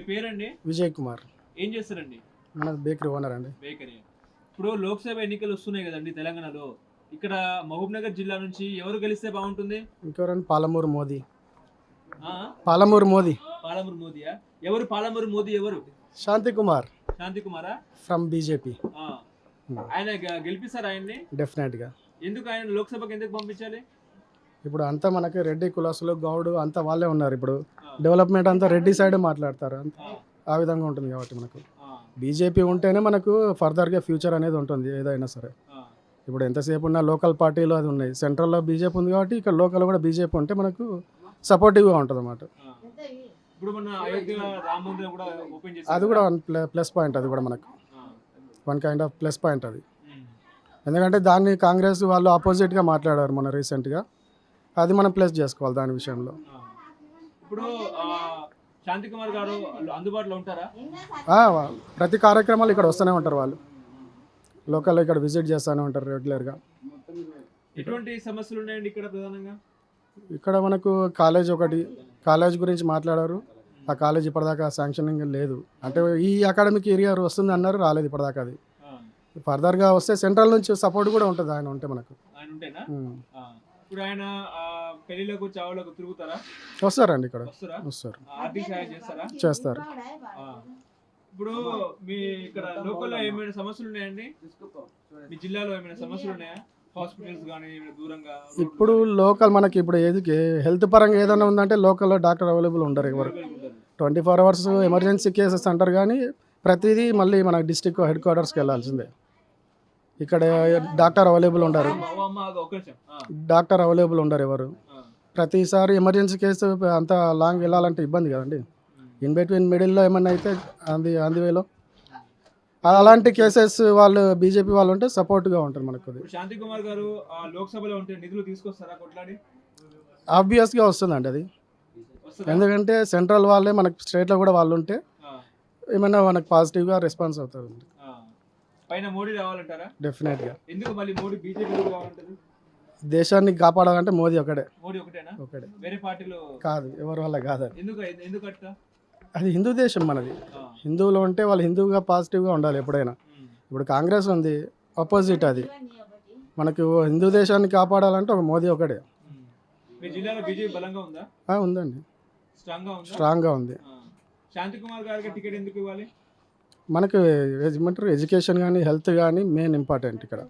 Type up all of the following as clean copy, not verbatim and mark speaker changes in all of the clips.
Speaker 1: పేరండి?
Speaker 2: విజయ్ కుమార్.
Speaker 1: ఏం చేస్తారండి?
Speaker 2: మన బేకరీ ఓనర్ అండి.
Speaker 1: బేకరీ. ఇప్పుడు లోక్సభ ఎన్నికలు వస్తున్నాయి కదండి తెలంగాణలో. ఇక్కడ మహబూబ్నగర్ జిల్లా నుంచి ఎవరు గెలిస్తే బాగుంటుంది?
Speaker 2: ఇంకెవరండి? పాలమూరు మోదీ.
Speaker 1: ఆ?
Speaker 2: పాలమూరు మోదీ.
Speaker 1: పాలమూరు మోదీయా? ఎవరు పాలమూరు మోదీ ఎవరు?
Speaker 2: శాంతి కుమార్
Speaker 1: శాంతి కుమారా?
Speaker 2: From BJP.
Speaker 1: ఆయన గెలిపిస్తారు ఆయన్ని?
Speaker 2: డెఫినెట్గా.
Speaker 1: ఎందుకు ఆయన లోక్సభకి ఎందుకు పంపించాలి?
Speaker 2: ఇప్పుడు అంతా మనకి రెడ్డి కులాసులు గౌడు అంతా వాళ్ళే ఉన్నారు. ఇప్పుడు డెవలప్మెంట్ అంతా రెడ్డి సైడ్ మాట్లాడతారు. ఆ విధంగా ఉంటుంది కాబట్టి మనకు బీజేపీ ఉంటేనే మనకు ఫర్దర్గా ఫ్యూచర్ అనేది ఉంటుంది ఏదైనా సరే. ఇప్పుడు ఎంతసేపు ఉన్న లోకల్ పార్టీలు అది ఉన్నాయి. సెంట్రల్లో బీజేపీ ఉంది కాబట్టి ఇక్కడ లోకల్ కూడా బీజేపీ ఉంటే మనకు సపోర్టివ్గా ఉంటుంది అన్నమాట.
Speaker 1: ఇప్పుడు మన అయోధ్య రామ మందిరం కూడా ఓపెన్ చేశారు.
Speaker 2: అది కూడా వన్ ప్లస్ పాయింట్. అది కూడా మనకు one kind of plus point అది. ఎందుకంటే దాన్ని కాంగ్రెస్ వాళ్ళు ఆపోజిట్గా మాట్లాడారు మన రీసెంట్గా. అది మనం ప్లస్ చేసుకోవాలి దాని విషయంలో.
Speaker 1: ఇప్పుడు శాంతి కుమార్ గారు అందుబాటులో ఉంటారా?
Speaker 2: ప్రతి కార్యక్రమాలు ఇక్కడ వస్తూనే ఉంటారు వాళ్ళు. లోకల్లో ఇక్కడ విజిట్ చేస్తూనే ఉంటారు రెగ్యులర్గా.
Speaker 1: ఎటువంటి సమస్యలు ఉన్నాయండి ఇక్కడ ప్రధానంగా?
Speaker 2: ఇక్కడ మనకు కాలేజ్ గురించి మాట్లాడారు. ఆ కాలేజ్ ఇప్పటిదాకా శాంక్షనింగ్ లేదు. అంటే ఈ అకాడమిక్ ఇయర్ వస్తుంది అన్నారు, రాలేదు ఇప్పటిదాకా. అది ఫర్దర్గా వస్తే సెంట్రల్ నుంచి సపోర్ట్ కూడా ఉంటుంది ఆయన ఉంటే మనకు.
Speaker 1: ఆయన ఉంటేనా? ఇప్పుడు ఆయన పెళ్లిలకు చావులకు తిరుగుతారా?
Speaker 2: వస్తారండి, ఇక్కడ వస్తారు.
Speaker 1: ఆర్థిక సహాయం చేస్తారా?
Speaker 2: చేస్తారు.
Speaker 1: ఇప్పుడు మీ ఇక్కడ లోకల్లో ఏమైనా సమస్యలు ఉన్నాయండి? మీ జిల్లాలో ఏమైనా సమస్యలు ఉన్నాయా? హాస్పిటల్స్ కానీ దూరంగా?
Speaker 2: ఇప్పుడు లోకల్ మనకి ఇప్పుడు హెల్త్ పరంగా ఏదైనా ఉందంటే లోకల్లో డాక్టర్ అవైలబుల్ ఉండరు ఎవరు. 24 hours ఎమర్జెన్సీ కేసెస్ అంటారు కానీ ప్రతిదీ మళ్ళీ మన డిస్ట్రిక్ట్ హెడ్ క్వార్టర్స్కి వెళ్ళాల్సిందే. ఇక్కడ డాక్టర్ అవైలబుల్ ఉండరు. ఎవరు. ప్రతిసారి ఎమర్జెన్సీ కేసు అంత లాంగ్ వెళ్ళాలంటే ఇబ్బంది కదండి. ఇన్ బిట్వీన్ మిడిల్లో ఏమన్నా అయితే అందువేలో అలాంటి కేసెస్ వాళ్ళు బీజేపీ వాళ్ళు ఉంటే సపోర్ట్గా ఉంటుంది మనకు.
Speaker 1: శాంతి కుమార్ గారు లోక్సభలో ఉంటే నిధులు తీసుకొస్తారా కొట్లాడి?
Speaker 2: ఆబ్వియస్గా వస్తుందండి అది. ఎందుకంటే సెంట్రల్ వాళ్ళే మనకు స్టేట్లో కూడా వాళ్ళు ఉంటే ఏమైనా మనకు పాజిటివ్గా రెస్పాన్స్ అవుతుంది.
Speaker 1: పైన మోడీ రావాలంటారా?
Speaker 2: డెఫినెట్గా.
Speaker 1: ఎందుకు మళ్ళీ మోడీ బీజేపీ కావాలంటారు?
Speaker 2: దేశాన్ని కాపాడాలంటే మోదీ ఒకటే.
Speaker 1: మోడీ ఒకటేనా? ఒకటే. వేరే పార్టీలో
Speaker 2: కాదు, ఎవరి వల్ల కాదు.
Speaker 1: ఎందుకు అట్లా?
Speaker 2: అది హిందూ దేశం మనది. హిందువులు ఉంటే వాళ్ళు హిందువుగా పాజిటివ్గా ఉండాలి ఎప్పుడైనా. ఇప్పుడు కాంగ్రెస్ ఉంది, ఆపోజిట్ అది. మనకు హిందూ దేశాన్ని కాపాడాలంటే ఒక మోదీ ఒకటే.
Speaker 1: మీ జిల్లాలో బీజేపీ బలంగా ఉందా?
Speaker 2: ఉందండి,
Speaker 1: స్ట్రాంగ్గా
Speaker 2: ఉంది.
Speaker 1: శాంతి కుమార్ గారికి టికెట్ ఎందుకు ఇవ్వాలి?
Speaker 2: మనకు ఏమంటారు, ఎడ్యుకేషన్ కానీ హెల్త్ కానీ మెయిన్ ఇంపార్టెంట్. ఇక్కడ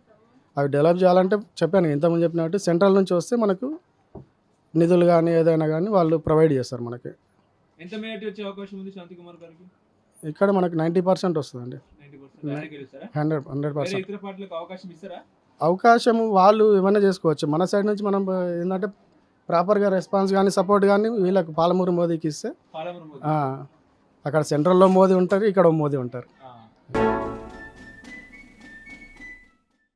Speaker 2: అవి డెవలప్ చేయాలంటే చెప్పాను ఇంతకుముందు చెప్పినట్టు సెంట్రల్ నుంచి వస్తే మనకు నిధులు కానీ ఏదైనా కానీ వాళ్ళు ప్రొవైడ్ చేస్తారు మనకి.
Speaker 1: ఎంత మెజారిటీ వచ్చే అవకాశం ఉంది శాంతి కుమార్ గారికి?
Speaker 2: ఇక్కడ మనకు 90% వస్తుందండి. 100%.
Speaker 1: ఇతర పార్టీలకు అవకాశం ఇస్తారా?
Speaker 2: అవకాశం వాళ్ళు ఏమైనా చేసుకోవచ్చు. మన సైడ్ నుంచి మనం ఏంటంటే ప్రాపర్గా రెస్పాన్స్ కానీ సపోర్ట్ కానీ వీళ్ళకి పాలమూరు మోదీకి ఇస్తే అక్కడ సెంట్రల్లో మోదీ ఉంటారు, ఇక్కడ మోదీ ఉంటారు.